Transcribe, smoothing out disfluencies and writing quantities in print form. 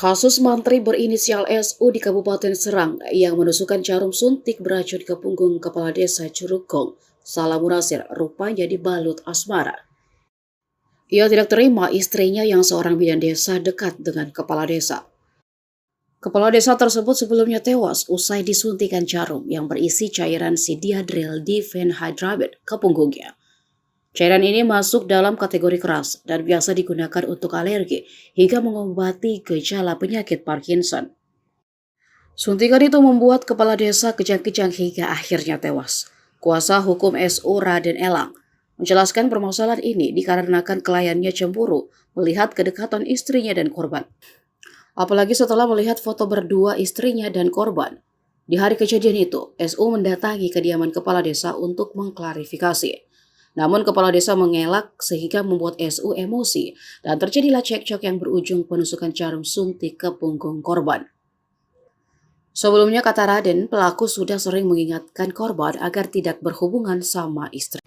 Kasus mantri berinisial SU di Kabupaten Serang yang menusukkan jarum suntik beracun ke punggung kepala desa Curugong, Salamurasir, rupanya dibalut asmara. Ia tidak terima istrinya yang seorang bidan desa dekat dengan kepala desa. Kepala desa tersebut sebelumnya tewas usai disuntikan jarum yang berisi cairan sidiadril diphenhydramine ke punggungnya. Cairan ini masuk dalam kategori keras dan biasa digunakan untuk alergi hingga mengobati gejala penyakit Parkinson. Suntikan itu membuat kepala desa kejang-kejang hingga akhirnya tewas. Kuasa hukum SU Raden Elang menjelaskan permasalahan ini dikarenakan kliennya cemburu melihat kedekatan istrinya dan korban. Apalagi setelah melihat foto berdua istrinya dan korban. Di hari kejadian itu, SU mendatangi kediaman kepala desa untuk mengklarifikasi. Namun kepala desa mengelak sehingga membuat SU emosi dan terjadilah cekcok yang berujung penusukan jarum suntik ke punggung korban. Sebelumnya kata Raden, pelaku sudah sering mengingatkan korban agar tidak berhubungan sama istri.